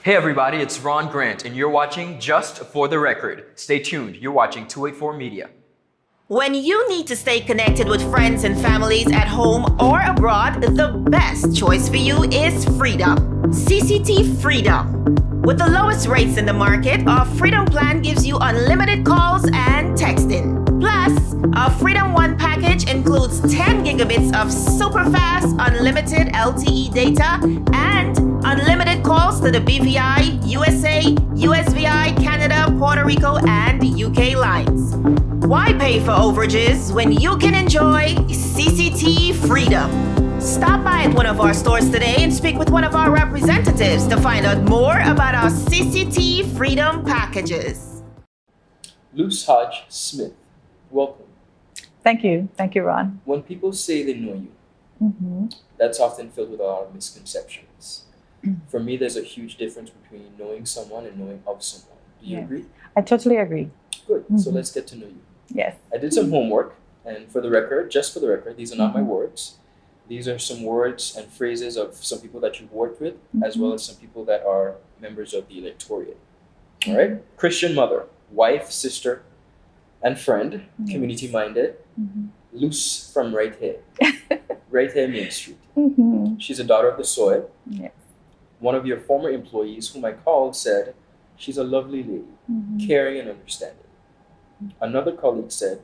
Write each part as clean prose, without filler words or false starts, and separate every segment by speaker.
Speaker 1: Hey everybody, it's Ronn Grant, and you're watching Just for the Record. Stay tuned, you're watching 284 Media.
Speaker 2: When you need to stay connected with friends and families at home or abroad, the best choice for you is Freedom. CCT Freedom. With the lowest rates in the market, our Freedom plan gives you unlimited calls and texting. Plus, our Freedom One package includes 10 gigabits of super fast, unlimited LTE data and unlimited calls to the BVI, USA, USVI, Canada, Puerto Rico, and UK lines. Why pay for overages when you can enjoy CCT Freedom? Stop by at one of our stores today and speak with one of our representatives to find out more about our CCT Freedom packages.
Speaker 3: Luce Hodge Smith, welcome.
Speaker 4: Thank you. Thank you, Ron.
Speaker 3: When people say they know you, that's often filled with a lot of misconceptions. For me, there's a huge difference between knowing someone and knowing of someone. Do you agree?
Speaker 4: I totally agree.
Speaker 3: Good. So let's get to know you.
Speaker 4: Yes.
Speaker 3: I did some homework, and for the record, just for the record, these are not my words. These are some words and phrases of some people that you've worked with, as well as some people that are members of the electorate. All right? Christian mother, wife, sister, and friend, community-minded. Luce from right here. Right here, Main Street. She's a daughter of the soil.
Speaker 4: Yes.
Speaker 3: One of your former employees, whom I called, said, she's a lovely lady, caring and understanding. Another colleague said,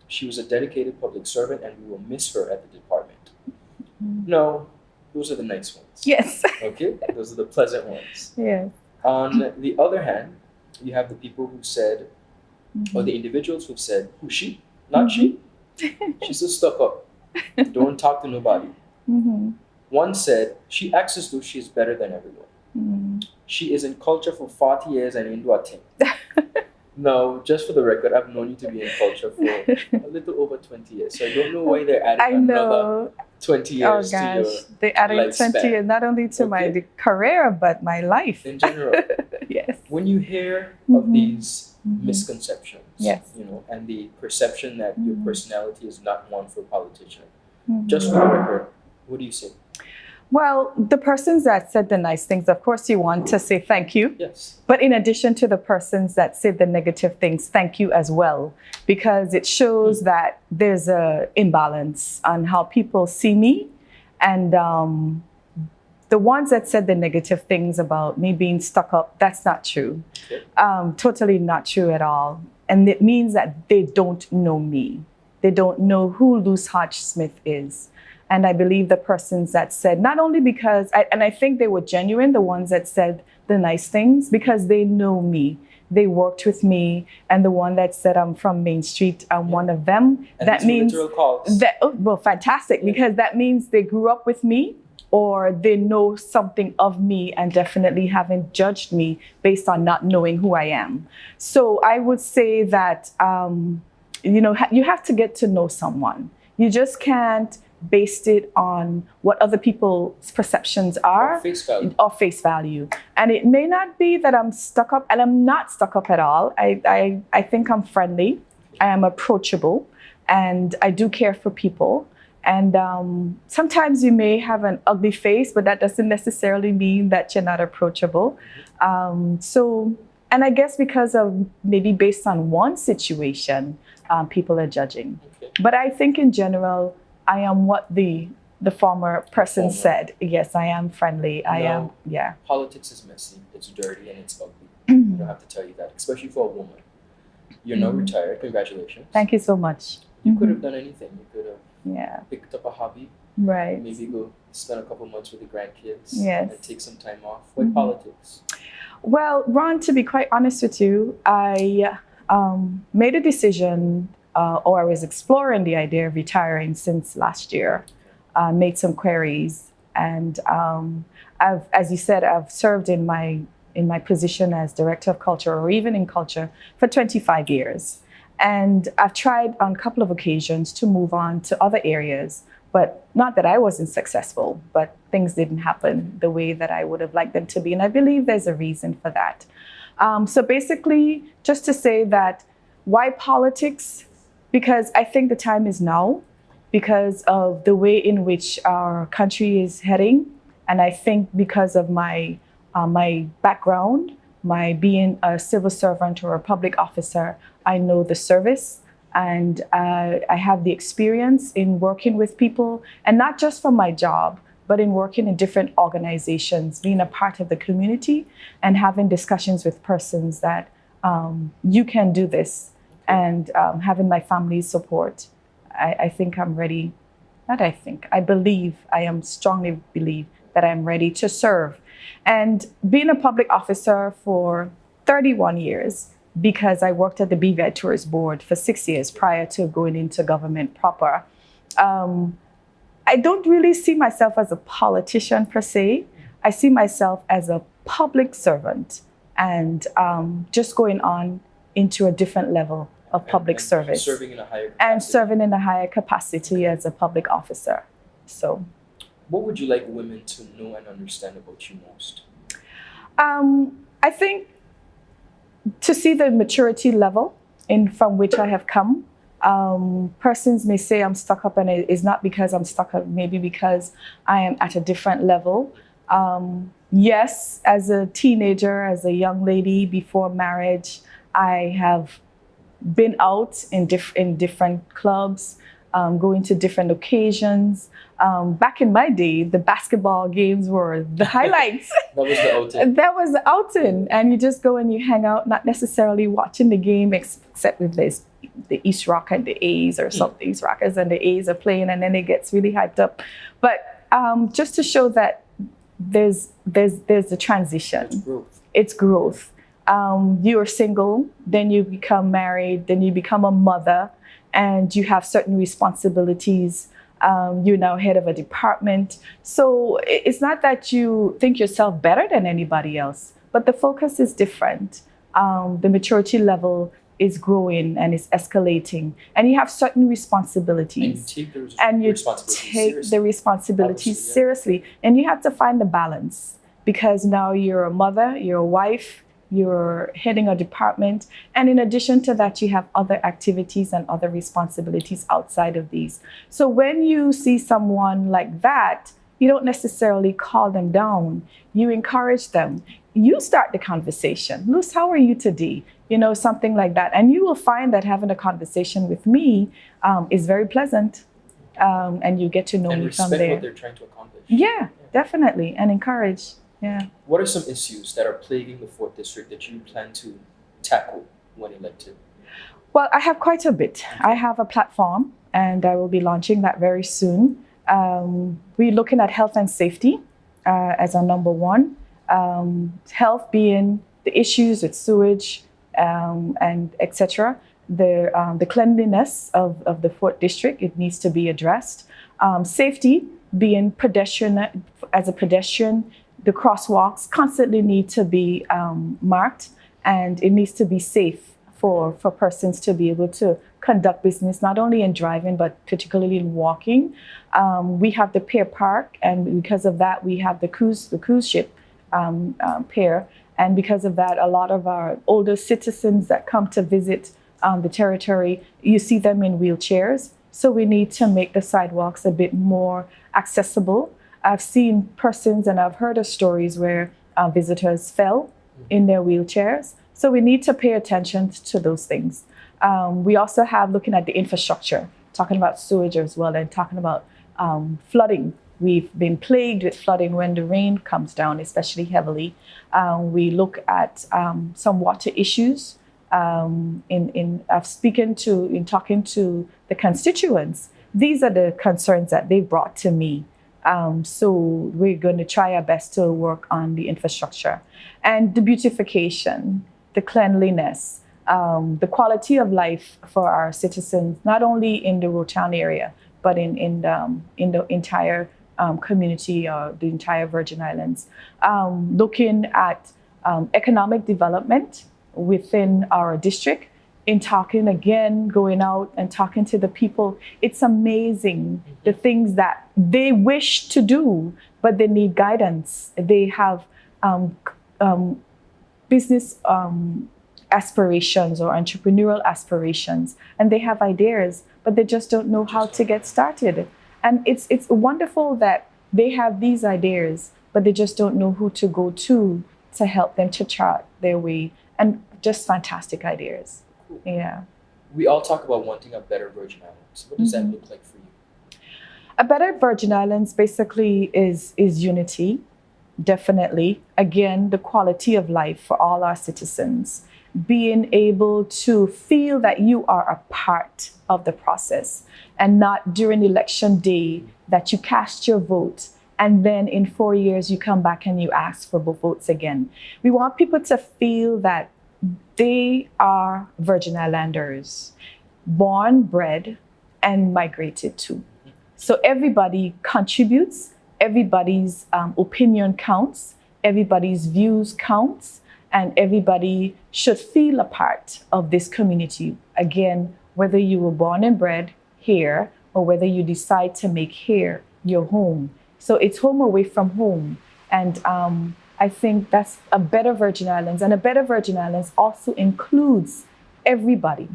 Speaker 3: she was a dedicated public servant and we will miss her at the department. No, those are the nice ones.
Speaker 4: Yes.
Speaker 3: Okay? Those are the pleasant ones.
Speaker 4: Yes.
Speaker 3: On the other hand, you have the people who said, or the individuals who've said, who's she? Not she. She's just stuck up. Don't talk to nobody. One said, she acts as though she's better than everyone. She is in culture for 40 years and into a thing. No, just for the record, I've known you to be in culture for a little over 20 years. So I don't know why they're adding another 20 years to your
Speaker 4: they added
Speaker 3: lifespan.
Speaker 4: 20 years, not only to my career, but my life.
Speaker 3: In general.
Speaker 4: Yes.
Speaker 3: When you hear of these misconceptions,
Speaker 4: Yes.
Speaker 3: you know, and the perception that your personality is not one for a politician, just for the record, what do you say?
Speaker 4: Well, the persons that said the nice things, of course, you want to say thank you.
Speaker 3: Yes.
Speaker 4: But in addition to the persons that said the negative things, thank you as well, because it shows that there's a imbalance on how people see me. And the ones that said the negative things about me being stuck up, that's not true.
Speaker 3: Okay.
Speaker 4: Totally not true at all. And it means that they don't know me. They don't know who Luce Hodge Smith is. And I believe the persons that said, not only because, I think they were genuine, the ones that said the nice things, because they know me. They worked with me. And the one that said I'm from Main Street, I'm one of them.
Speaker 3: And
Speaker 4: that
Speaker 3: these
Speaker 4: means
Speaker 3: literal calls.
Speaker 4: that, oh, well, fantastic, because that means they grew up with me or they know something of me and definitely haven't judged me based on not knowing who I am. So I would say that, you have to get to know someone. You just can't base it on what other people's perceptions are
Speaker 3: Or
Speaker 4: face value. And it may not be that I'm stuck up, and I'm not stuck up at all. I think I'm friendly, I am approachable, and I do care for people. And sometimes you may have an ugly face, but that doesn't necessarily mean that you're not approachable. And I guess because of maybe based on one situation, people are judging.
Speaker 3: Okay.
Speaker 4: But I think in general, I am what the former person said. Yes, I am friendly. I am, yeah.
Speaker 3: Politics is messy, it's dirty, and it's ugly. I don't have to tell you that, especially for a woman. You're now retired. Congratulations.
Speaker 4: Thank you so much.
Speaker 3: You could have done anything. You could have picked up a hobby.
Speaker 4: Right.
Speaker 3: Maybe go spend a couple months with the grandkids.
Speaker 4: Yes.
Speaker 3: And take some time off. Why politics?
Speaker 4: Well, Ron, to be quite honest with you, I made a decision, or I was exploring the idea of retiring since last year. Made some queries, and as you said, I've served in my position as director of culture, or even in culture, for 25 years. And I've tried on a couple of occasions to move on to other areas, but not that I wasn't successful, but things didn't happen the way that I would have liked them to be. And I believe there's a reason for that. So basically, just to say that, why politics? Because I think the time is now, because of the way in which our country is heading. And I think because of my my background, my being a civil servant or a public officer, I know the service and I have the experience in working with people, and not just for my job, but in working in different organizations, being a part of the community and having discussions with persons that you can do this, and having my family's support. I think I'm ready. Not I think, I believe, I am strongly believe that I'm ready to serve. And being a public officer for 31 years, because I worked at the BVI Tourist Board for 6 years prior to going into government proper, I don't really see myself as a politician per se. I see myself as a public servant and just going on into a different level of public service.
Speaker 3: Serving in a higher capacity.
Speaker 4: And serving in a higher capacity as a public officer. So,
Speaker 3: what would you like women to know and understand about you most?
Speaker 4: I think to see the maturity level from which I have come. Persons may say I'm stuck up, and it is not because I'm stuck up, maybe because I am at a different level. Yes, as a teenager, as a young lady before marriage, I have been out in different clubs, going to different occasions. Back in my day, the basketball games were the highlights.
Speaker 3: That was the outing.
Speaker 4: That was the outing. And you just go and you hang out, not necessarily watching the game, except with this, the East Rock and the A's or something. East Rockers and the A's are playing, and then it gets really hyped up. But just to show that there's a transition.
Speaker 3: It's growth.
Speaker 4: It's growth. You are single, then you become married, then you become a mother, and you have certain responsibilities. You're now head of a department. So it's not that you think yourself better than anybody else, but the focus is different. The maturity level is growing and is escalating, and you have certain responsibilities.
Speaker 3: And you take
Speaker 4: the responsibilities seriously, and you have to find the balance, because now you're a mother, you're a wife, you're heading a department, and in addition to that, you have other activities and other responsibilities outside of these. So when you see someone like that, you don't necessarily call them down. You encourage them. You start the conversation. Luce, how are you today? Something like that. And you will find that having a conversation with me is very pleasant, and you get to know me from there.
Speaker 3: Respect what they're trying to accomplish.
Speaker 4: Yeah, definitely, and encourage. Yeah.
Speaker 3: What are some issues that are plaguing the 4th District that you plan to tackle when elected?
Speaker 4: Well, I have quite a bit. I have a platform, and I will be launching that very soon. We're looking at health and safety as our number one. Health being the issues with sewage and etc. The cleanliness of the 4th District, it needs to be addressed. Safety being pedestrian, as a pedestrian, the crosswalks constantly need to be marked, and it needs to be safe for persons to be able to conduct business, not only in driving, but particularly in walking. We have the pier park, and because of that, we have the cruise ship pier. And because of that, a lot of our older citizens that come to visit the territory, you see them in wheelchairs. So we need to make the sidewalks a bit more accessible. I've seen persons and I've heard of stories where visitors fell in their wheelchairs. So we need to pay attention to those things. We also have looking at the infrastructure, talking about sewage as well, and talking about flooding. We've been plagued with flooding when the rain comes down, especially heavily. We look at some water issues. In talking to the constituents, these are the concerns that they brought to me. So we're going to try our best to work on the infrastructure and the beautification, the cleanliness, the quality of life for our citizens, not only in the Rotown area, but in the entire community or the entire Virgin Islands. Looking at economic development within our district, in talking again, going out and talking to the people. It's amazing the things that they wish to do, but they need guidance. They have business aspirations or entrepreneurial aspirations, and they have ideas, but they just don't know how to get started. And it's wonderful that they have these ideas, but but they just don't know who to go to help them to chart their way. And just fantastic ideas.
Speaker 3: Cool.
Speaker 4: Yeah.
Speaker 3: We all talk about wanting a better Virgin Islands. What does that look like for you?
Speaker 4: A better Virgin Islands basically is unity, definitely. Again, the quality of life for all our citizens. Being able to feel that you are a part of the process and not during election day that you cast your vote and then in 4 years you come back and you ask for votes again. We want people to feel that they are Virgin Islanders, born, bred, and migrated to. So everybody contributes, everybody's opinion counts, everybody's views counts, and everybody should feel a part of this community. Again, whether you were born and bred here or whether you decide to make here your home. So it's home away from home. And I think that's a better Virgin Islands. And a better Virgin Islands also includes everybody,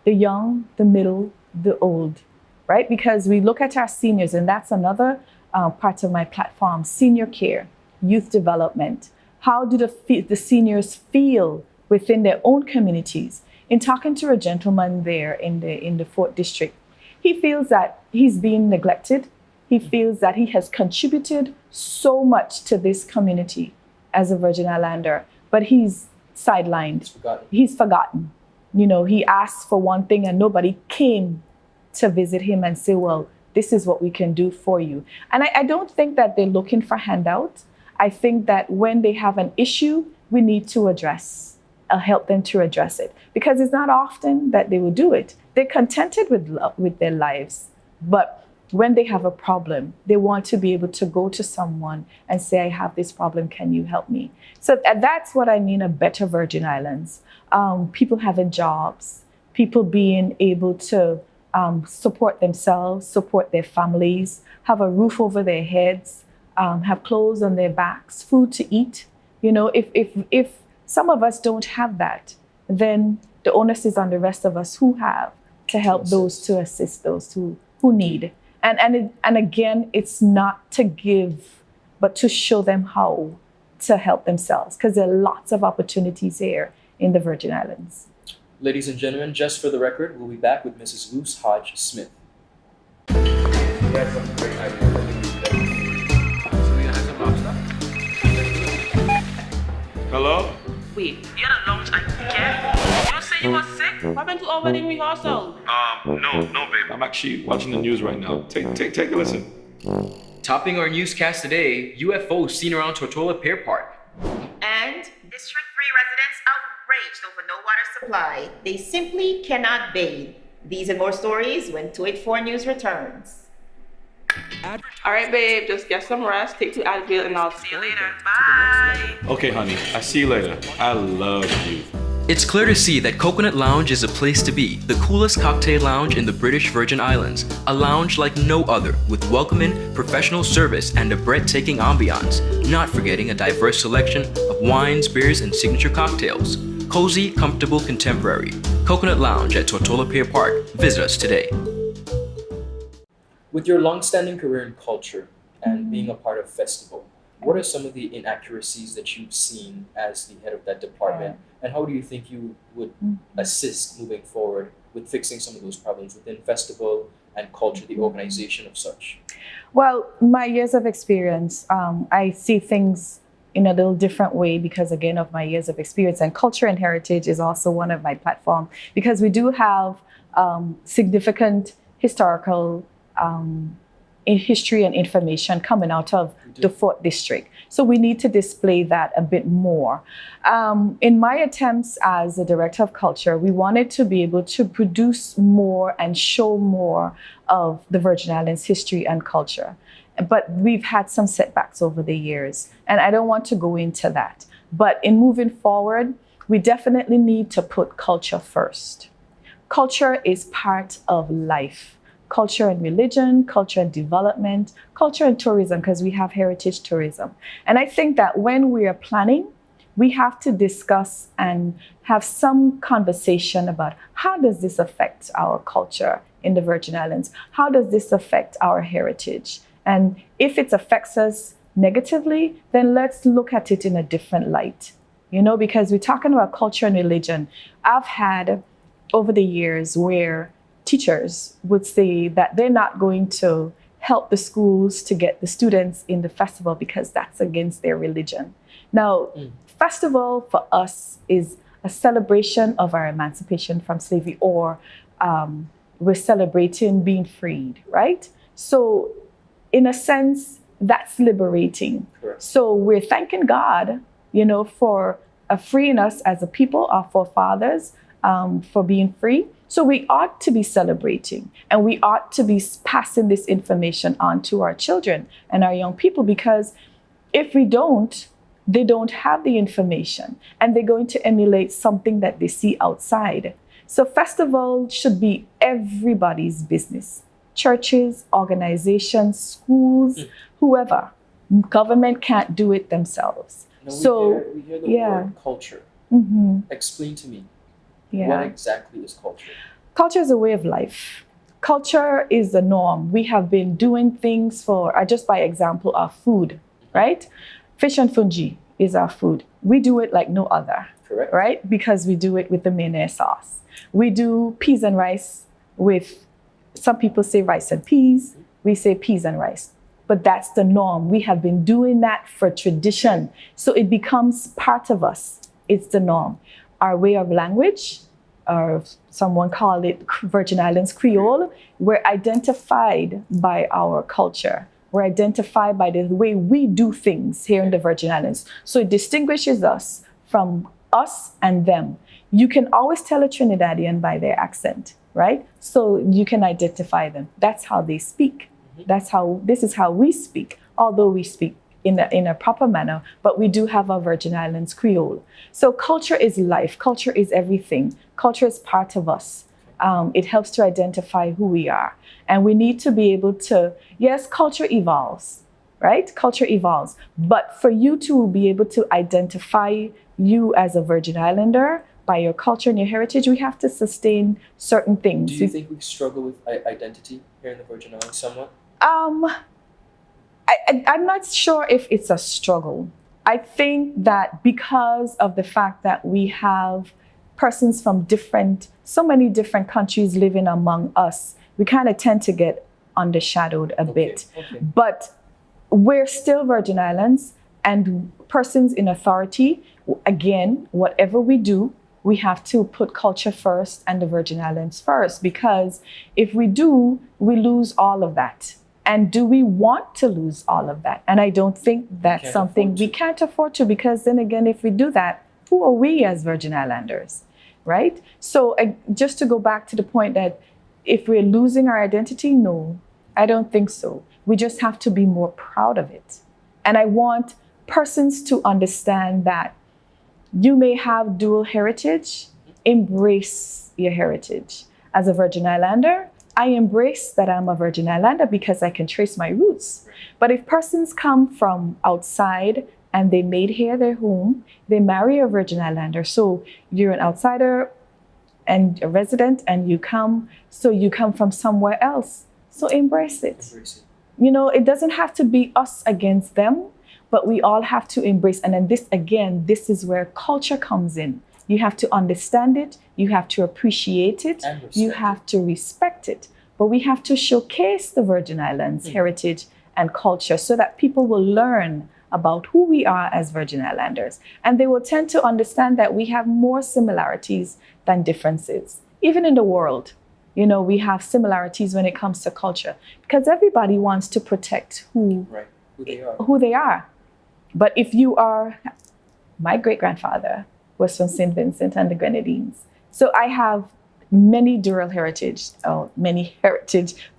Speaker 4: the young, the middle, the old, right? Because we look at our seniors, and that's another part of my platform, senior care, youth development. How do the seniors feel within their own communities? In talking to a gentleman there in the 4th District, he feels that he's being neglected. He feels that he has contributed so much to this community as a Virgin Islander, but he's sidelined. He's forgotten. You know, he asked for one thing and nobody came to visit him and say, well, this is what we can do for you. And I don't think that they're looking for handouts. I think that when they have an issue, we need to help them to address it. Because it's not often that they will do it. They're contented with their lives. But when they have a problem, they want to be able to go to someone and say, I have this problem, can you help me? So that's what I mean, a better Virgin Islands. People having jobs, people being able to support themselves, support their families, have a roof over their heads, have clothes on their backs, food to eat. You know, if some of us don't have that, then the onus is on the rest of us who have to help those, to assist those who need. And again, it's not to give, but to show them how to help themselves, because there are lots of opportunities here in the Virgin Islands.
Speaker 3: Ladies and gentlemen, just for the record, we'll be back with Mrs. Luce Hodge Smith.
Speaker 5: Hello?
Speaker 6: Wait, you're the lunch and care? You say you were sick? What happened to our wedding rehearsal?
Speaker 5: No, babe. I'm actually watching the news right now. Take a listen.
Speaker 1: Topping our newscast today, UFOs seen around Tortola Pier Park.
Speaker 2: And District 3 residents outraged over no water supply. They simply cannot bathe. These and more stories when 284 News returns.
Speaker 6: All right, babe, just get some rest, take 2 Advil, and I'll see you later. Bye.
Speaker 5: Okay, honey. I see you later. I love you.
Speaker 1: It's clear to see that Coconut Lounge is a place to be, the coolest cocktail lounge in the British Virgin Islands. A lounge like no other, with welcoming, professional service, and a breathtaking ambiance. Not forgetting a diverse selection of wines, beers, and signature cocktails. Cozy, comfortable, contemporary. Coconut Lounge at Tortola Pier Park. Visit us today.
Speaker 3: With your long-standing career in culture and being a part of festival, what are some of the inaccuracies that you've seen as the head of that department? And how do you think you would assist moving forward with fixing some of those problems within festival and culture, the organization of such?
Speaker 4: Well, my years of experience, I see things in a little different way because, again, of my years of experience. And culture and heritage is also one of my platforms because we do have significant historical in history and information coming out of the 4th District. So we need to display that a bit more. In my attempts as a director of culture, we wanted to be able to produce more and show more of the Virgin Islands history and culture. But we've had some setbacks over the years, and I don't want to go into that. But in moving forward, we definitely need to put culture first. Culture is part of life. Culture and religion, culture and development, culture and tourism, because we have heritage tourism. And I think that when we are planning, we have to discuss and have some conversation about how does this affect our culture in the Virgin Islands? How does this affect our heritage? And if it affects us, negatively, then let's look at it in a different light. Because we're talking about culture and religion. I've had over the years where teachers would say that they're not going to help the schools to get the students in the festival because that's against their religion. Now, festival for us is a celebration of our emancipation from slavery, or we're celebrating being freed, right? So in a sense, that's liberating.
Speaker 3: Correct.
Speaker 4: So we're thanking God, for freeing us as a people, our forefathers, for being free. So we ought to be celebrating, and we ought to be passing this information on to our children and our young people, because if we don't, they don't have the information, and they're going to emulate something that they see outside. So festival should be everybody's business. Churches, organizations, schools, whoever. Government can't do it themselves.
Speaker 3: No, we hear the word culture. Explain to me, what exactly is culture?
Speaker 4: Culture is a way of life. Culture is the norm. We have been doing things just by example, our food, right? Fish and fungi is our food. We do it like no other.
Speaker 3: Correct.
Speaker 4: Right? Because we do it with the mayonnaise sauce. We do peas and rice with, some people say rice and peas. We say peas and rice. But that's the norm. We have been doing that for tradition. So it becomes part of us. It's the norm. Our way of language, or someone called it Virgin Islands Creole, we're identified by our culture. We're identified by the way we do things here in the Virgin Islands. So it distinguishes us from us and them. You can always tell a Trinidadian by their accent, right? So you can identify them. That's how they speak. This is how we speak, although we speak in a proper manner, but we do have our Virgin Islands Creole. So culture is life. Culture is everything. Culture is part of us. It helps to identify who we are. And we need to be able to, yes, culture evolves, right? Culture evolves. But for you to be able to identify you as a Virgin Islander by your culture and your heritage, we have to sustain certain things.
Speaker 3: Do you think we struggle with identity here in the Virgin Islands somewhat?
Speaker 4: I'm not sure if it's a struggle. I think that because of the fact that we have persons from so many different countries living among us, we kind of tend to get undershadowed a bit.
Speaker 3: Okay.
Speaker 4: But we're still Virgin Islands, and persons in authority, again, whatever we do, we have to put culture first and the Virgin Islands first, because if we do, we lose all of that. And do we want to lose all of that? And I don't think that's something we can't afford to, because then again, if we do that, who are we as Virgin Islanders, right? So just to go back to the point that if we're losing our identity, no, I don't think so. We just have to be more proud of it. And I want persons to understand that you may have dual heritage, embrace your heritage. As a Virgin Islander, I embrace that I'm a Virgin Islander because I can trace my roots. But if persons come from outside and they made here their home, they marry a Virgin Islander. So you're an outsider and a resident, and you come from somewhere else. So embrace it. It doesn't have to be us against them, but we all have to embrace. And then this is where culture comes in. You have to understand it. You have to appreciate it. You have to respect it. But we have to showcase the Virgin Islands heritage and culture so that people will learn about who we are as Virgin Islanders. And they will tend to understand that we have more similarities than differences. Even in the world, we have similarities when it comes to culture, because everybody wants to protect who they are. But if you are, my great-grandfather was from St. Vincent and the Grenadines. So I have many heritage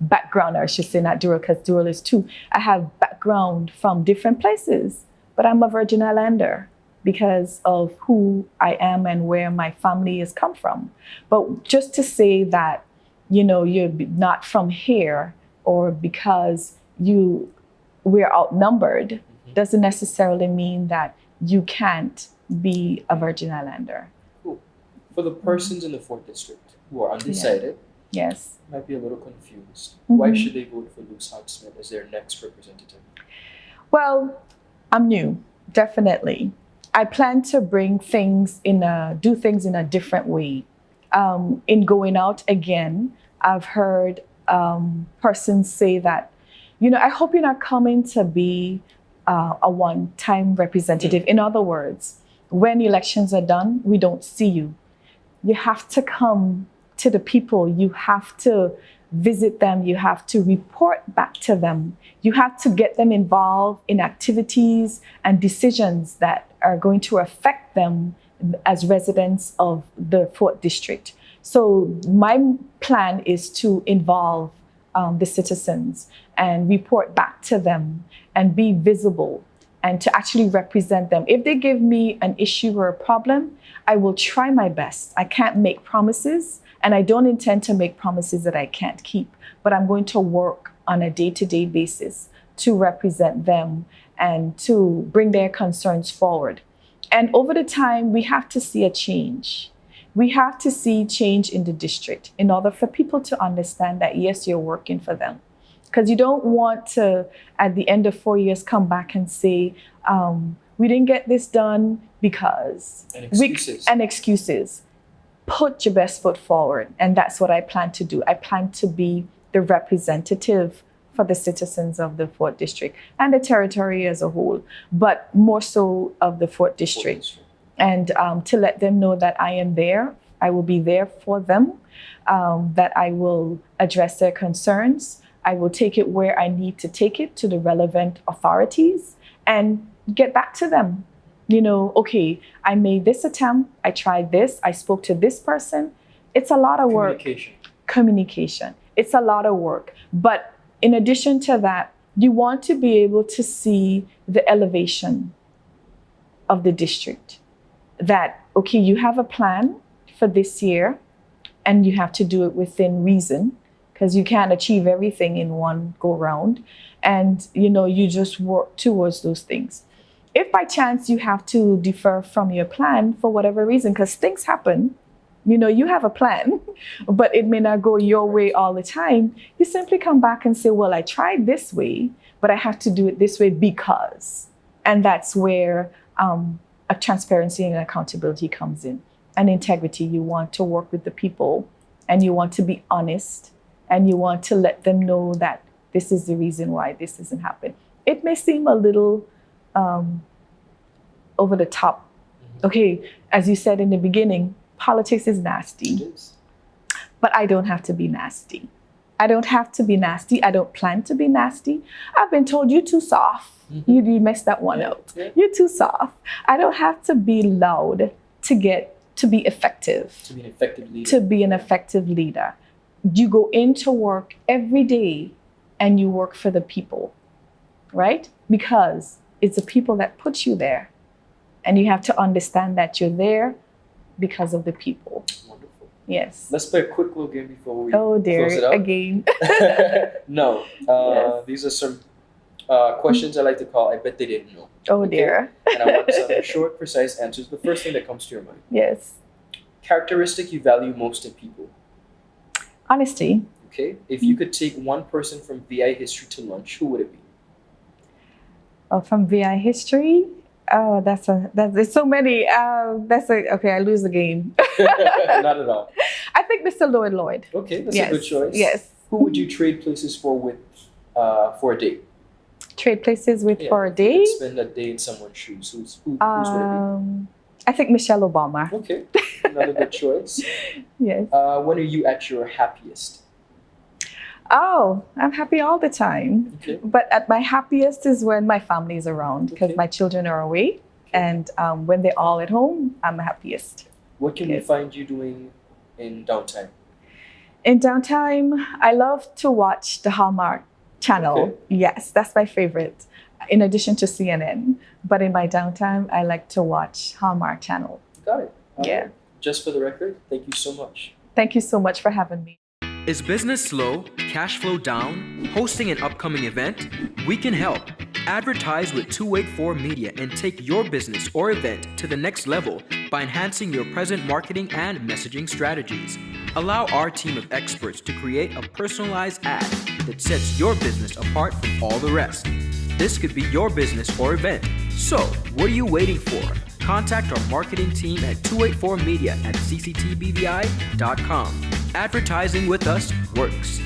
Speaker 4: background, I should say, not dual, because dual is two. I have background from different places, but I'm a Virgin Islander because of who I am and where my family has come from. But just to say that, you're not from here, or because we're outnumbered, doesn't necessarily mean that you can't be a Virgin Islander.
Speaker 3: Cool. For the persons in the 4th District who are undecided,
Speaker 4: yes,
Speaker 3: might be a little confused. Why should they vote for Luce Hodge Smith as their next representative?
Speaker 4: Well, I'm new, definitely. I plan to do things in a different way. In going out again, I've heard persons say that, I hope you're not coming to be a one-time representative. In other words, when elections are done, we don't see you. You have to come to the people. You have to visit them. You have to report back to them. You have to get them involved in activities and decisions that are going to affect them as residents of the 4th District. So my plan is to involve the citizens and report back to them and be visible and to actually represent them. If they give me an issue or a problem, I will try my best. I can't make promises, and I don't intend to make promises that I can't keep, but I'm going to work on a day-to-day basis to represent them and to bring their concerns forward. And over the time, we have to see a change. We have to see change in the district in order for people to understand that, yes, you're working for them. Because you don't want to, at the end of 4 years, come back and say, we didn't get this done because... And excuses. Put your best foot forward. And that's what I plan to do. I plan to be the representative for the citizens of the 4th District and the territory as a whole, but more so of the 4th District. And to let them know that I am there. I will be there for them, that I will address their concerns. I will take it where I need to take it to the relevant authorities and get back to them. Okay, I made this attempt. I tried this. I spoke to this person. It's a lot of work. Communication. It's a lot of work. But in addition to that, you want to be able to see the elevation of the district. That, okay, you have a plan for this year and you have to do it within reason, because you can't achieve everything in one go round. And, you just work towards those things. If by chance you have to defer from your plan for whatever reason, because things happen, you have a plan, but it may not go your way all the time, you simply come back and say, well, I tried this way, but I have to do it this way because. And that's where a transparency and accountability comes in. And integrity. You want to work with the people and you want to be honest and you want to let them know that this is the reason why this isn't happening. It may seem a little over the top. Okay, as you said in the beginning, politics is nasty.
Speaker 3: It is.
Speaker 4: But I don't have to be nasty. I don't have to be nasty. I don't plan to be nasty. I've been told you're too soft. You messed that one out. Yeah. You're too soft. I don't have to be loud to be effective.
Speaker 3: To be an effective leader.
Speaker 4: To be an effective leader. You go into work every day and you work for the people, right? Because it's the people that put you there. And you have to understand that you're there because of the people.
Speaker 3: Wonderful.
Speaker 4: Yes.
Speaker 3: Let's play a quick little game before we
Speaker 4: close it out. Again.
Speaker 3: No.
Speaker 4: Yes.
Speaker 3: These are some questions I like to call I bet they didn't know.
Speaker 4: Oh, okay? Dear.
Speaker 3: And I want some short, precise answers. The first thing that comes to your mind.
Speaker 4: Yes.
Speaker 3: Characteristic you value most in people.
Speaker 4: Honesty.
Speaker 3: Okay. If you could take one person from VI history to lunch, who would it be?
Speaker 4: Oh, from VI history? Oh, there's so many. Okay, I lose the game.
Speaker 3: Not at all.
Speaker 4: I think Mr. Lloyd.
Speaker 3: Okay, that's a good choice.
Speaker 4: Yes.
Speaker 3: Who would you trade places for a date?
Speaker 4: Trade places for a date?
Speaker 3: You could spend a day in someone's shoes. Whose would it be?
Speaker 4: I think Michelle Obama.
Speaker 3: Okay, another good choice.
Speaker 4: Yes.
Speaker 3: When are you at your happiest?
Speaker 4: Oh, I'm happy all the time.
Speaker 3: Okay.
Speaker 4: But at my happiest is when my family is around, because my children are away. And when they're all at home, I'm happiest.
Speaker 3: What can we find you doing in downtime?
Speaker 4: In downtime, I love to watch the Hallmark channel. Okay. Yes, that's my favorite, in addition to CNN. But in my downtime, I like to watch Hallmark channel.
Speaker 3: Got it.
Speaker 4: Yeah.
Speaker 3: Just for the record, thank you so much.
Speaker 4: Thank you so much for having me.
Speaker 1: Is business slow? Cash flow down? Hosting an upcoming event? We can help. Advertise with 284 Media and take your business or event to the next level by enhancing your present marketing and messaging strategies. Allow our team of experts to create a personalized ad that sets your business apart from all the rest. This could be your business or event. So, what are you waiting for? Contact our marketing team at 284media@cctbvi.com. Advertising with us works.